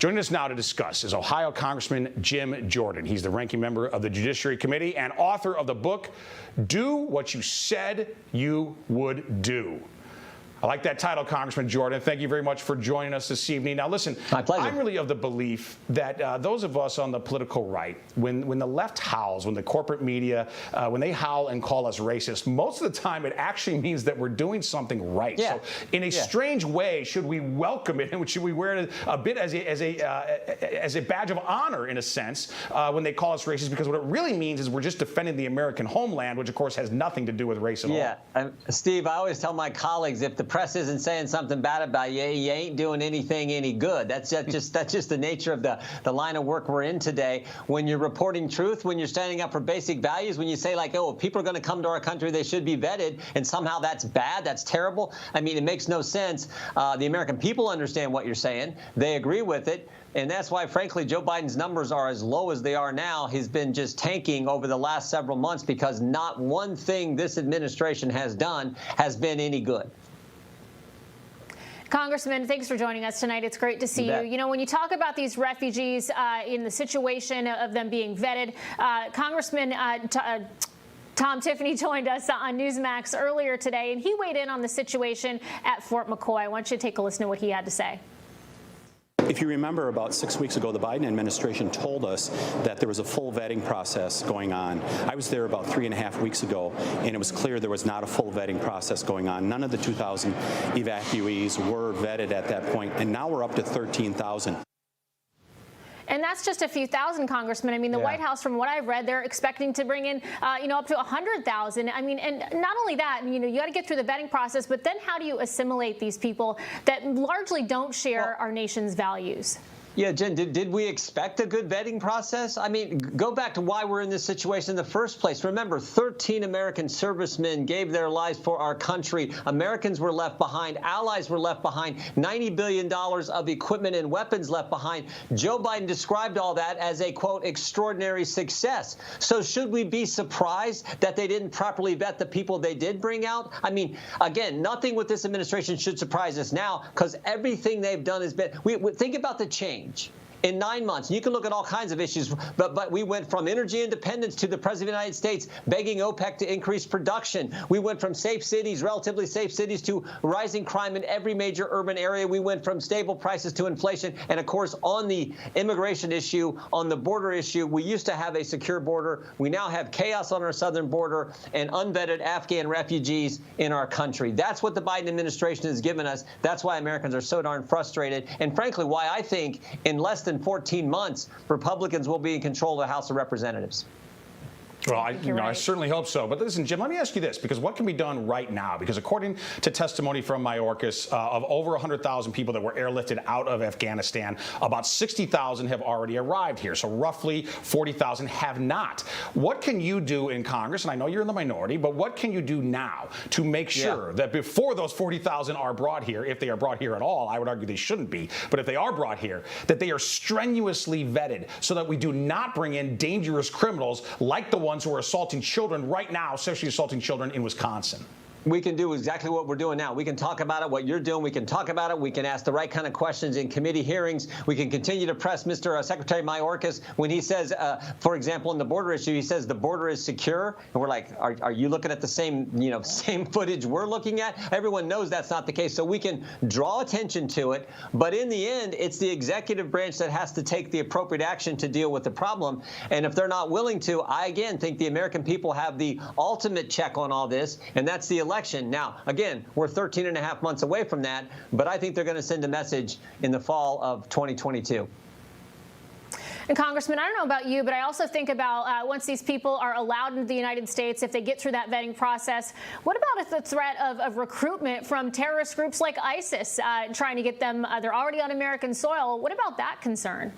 Joining us now to discuss is Ohio Congressman Jim Jordan. He's the ranking member of the Judiciary Committee and author of the book, Do What You Said You Would Do. I like that title, Congressman Jordan. Thank you very much for joining us this evening. Now, listen, my pleasure. I'm really of the belief that those of us on the political right, when the left howls, when the corporate media, when they howl and call us racist, most of the time it actually means that we're doing something right. Yeah. So in a strange way, should we welcome it and should we wear it a bit as a badge of honor, in a sense, when they call us racist? Because what it really means is we're just defending the American homeland, which, of course, has nothing to do with race at all. Yeah. Steve, I always tell my colleagues, if the press isn't saying something bad about you, you ain't doing anything any good. That's just the nature of the line of work we're in today. When you're reporting truth, when you're standing up for basic values, when you say, like, oh, if people are going to come to our country, they should be vetted, and somehow that's bad, that's terrible. I mean, it makes no sense. The American people understand what you're saying. They agree with it. And that's why, frankly, Joe Biden's numbers are as low as they are now. He's been just tanking over the last several months because not one thing this administration has done has been any good. Congressman, thanks for joining us tonight. It's great to see you. You know, when you talk about these refugees in the situation of them being vetted, Congressman Tom Tiffany joined us on Newsmax earlier today, and he weighed in on the situation at Fort McCoy. I want you to take a listen to what he had to say. If you remember, about 6 weeks ago, the Biden administration told us that there was a full vetting process going on. I was there about 3.5 weeks ago, and it was clear there was not a full vetting process going on. None of the 2,000 evacuees were vetted at that point, and now we're up to 13,000. And that's just a few thousand, Congressman. I mean, the White House, from what I've read, they're expecting to bring in, up to 100,000. I mean, and not only that, you got to get through the vetting process, but then how do you assimilate these people that largely don't share our nation's values? Yeah, Jen, did we expect a good vetting process? I mean, go back to why we're in this situation in the first place. Remember, 13 American servicemen gave their lives for our country. Americans were left behind. Allies were left behind. $90 billion of equipment and weapons left behind. Joe Biden described all that as a, quote, extraordinary success. So should we be surprised that they didn't properly vet the people they did bring out? I mean, again, nothing with this administration should surprise us now, because everything they've done has been think about the change. In 9 months, you can look at all kinds of issues, but we went from energy independence to the President of the United States begging OPEC to increase production. We went from safe cities, relatively safe cities, to rising crime in every major urban area. We went from stable prices to inflation. And, of course, on the immigration issue, on the border issue, we used to have a secure border. We now have chaos on our southern border and unvetted Afghan refugees in our country. That's what the Biden administration has given us. That's why Americans are so darn frustrated. And, frankly, why I think in less than 14 months, Republicans will be in control of the House of Representatives. Well, I certainly hope so. But listen, Jim, let me ask you this, because what can be done right now? Because according to testimony from Mayorkas, of over 100,000 people that were airlifted out of Afghanistan, about 60,000 have already arrived here. So roughly 40,000 have not. What can you do in Congress? And I know you're in the minority, but what can you do now to make sure that before those 40,000 are brought here, if they are brought here at all, I would argue they shouldn't be, but if they are brought here, that they are strenuously vetted so that we do not bring in dangerous criminals like the ones who are assaulting children right now, sexually assaulting children in Wisconsin? We can do exactly what we're doing now. We can talk about it, what you're doing. We can talk about it. We can ask the right kind of questions in committee hearings. We can continue to press Mr. Secretary Mayorkas when he says, for example, in the border issue, he says the border is secure. And we're like, are you looking at the same, same footage we're looking at? Everyone knows that's not the case. So we can draw attention to it. But in the end, it's the executive branch that has to take the appropriate action to deal with the problem. And if they're not willing to, I, again, think the American people have the ultimate check on all this, and that's the election. Now, again, we're 13.5 months away from that, but I think they're going to send a message in the fall of 2022. And Congressman, I don't know about you, but I also think about once these people are allowed into the United States, if they get through that vetting process, what about the threat of recruitment from terrorist groups like ISIS, trying to get them, they're already on American soil. What about that concern?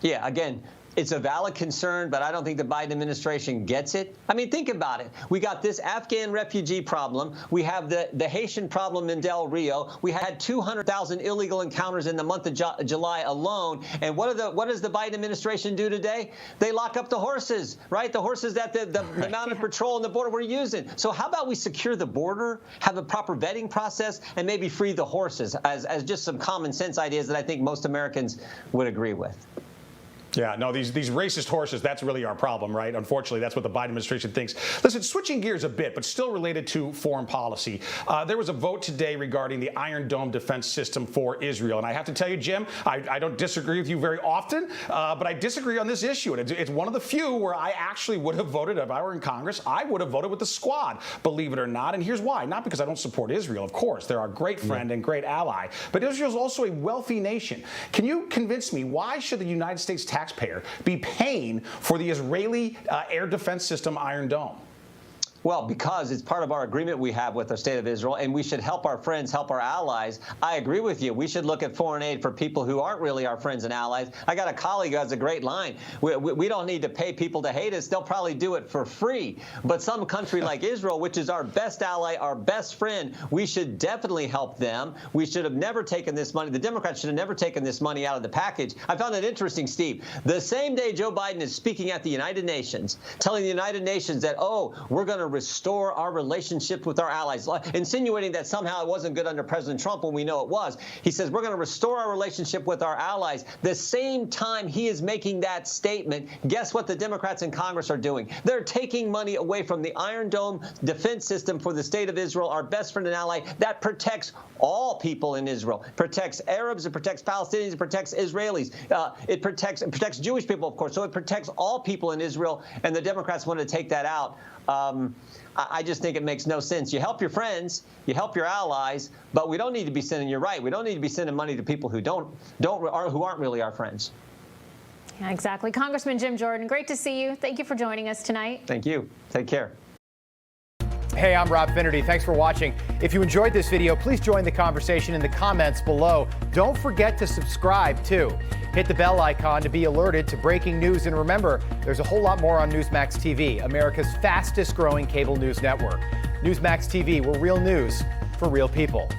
Yeah, again, It's a valid concern, but I don't think the Biden administration gets it. I mean, think about it. We got this Afghan refugee problem. We have the Haitian problem in Del Rio. We had 200,000 illegal encounters in the month of July alone. And what does the Biden administration do today? They lock up the horses, right? The horses that the mounted patrol and the border were using. So how about we secure the border, have a proper vetting process, and maybe free the horses as just some common sense ideas that I think most Americans would agree with. Yeah, no, these racist horses, that's really our problem, right? Unfortunately, that's what the Biden administration thinks. Listen, switching gears a bit, but still related to foreign policy. There was a vote today regarding the Iron Dome defense system for Israel. And I have to tell you, Jim, I don't disagree with you very often, but I disagree on this issue. And it's one of the few where I actually would have voted, if I were in Congress, I would have voted with the Squad, believe it or not. And here's why. Not because I don't support Israel, of course. They're our great friend and great ally. But Israel's also a wealthy nation. Can you convince me, why should the United States taxpayer be paying for the Israeli air defense system Iron Dome? Well, because it's part of our agreement we have with the state of Israel, and we should help our friends, help our allies. I agree with you. We should look at foreign aid for people who aren't really our friends and allies. I got a colleague who has a great line. We don't need to pay people to hate us. They'll probably do it for free. But some country like Israel, which is our best ally, our best friend, we should definitely help them. We should have never taken this money. The Democrats should have never taken this money out of the package. I found it interesting, Steve. The same day Joe Biden is speaking at the United Nations, telling the United Nations that, oh, we're going to restore our relationship with our allies, insinuating that somehow it wasn't good under President Trump when we know it was. He says we're going to restore our relationship with our allies. The same time he is making that statement, guess what the Democrats in Congress are doing? They're taking money away from the Iron Dome defense system for the state of Israel, our best friend and ally, that protects all people in Israel. It protects Arabs, it protects Palestinians, it protects Israelis. It protects Jewish people, of course. So it protects all people in Israel, and the Democrats want to take that out. I just think it makes no sense. You help your friends, you help your allies, but we don't need to be sending, you're right, we don't need to be sending money to people who aren't really our friends. Yeah, exactly. Congressman Jim Jordan, great to see you. Thank you for joining us tonight. Thank you. Take care. Hey, I'm Rob Finnerty. Thanks for watching. If you enjoyed this video, please join the conversation in the comments below. Don't forget to subscribe, too. Hit the bell icon to be alerted to breaking news. And remember, there's a whole lot more on Newsmax TV, America's fastest growing cable news network. Newsmax TV, where real news for real people.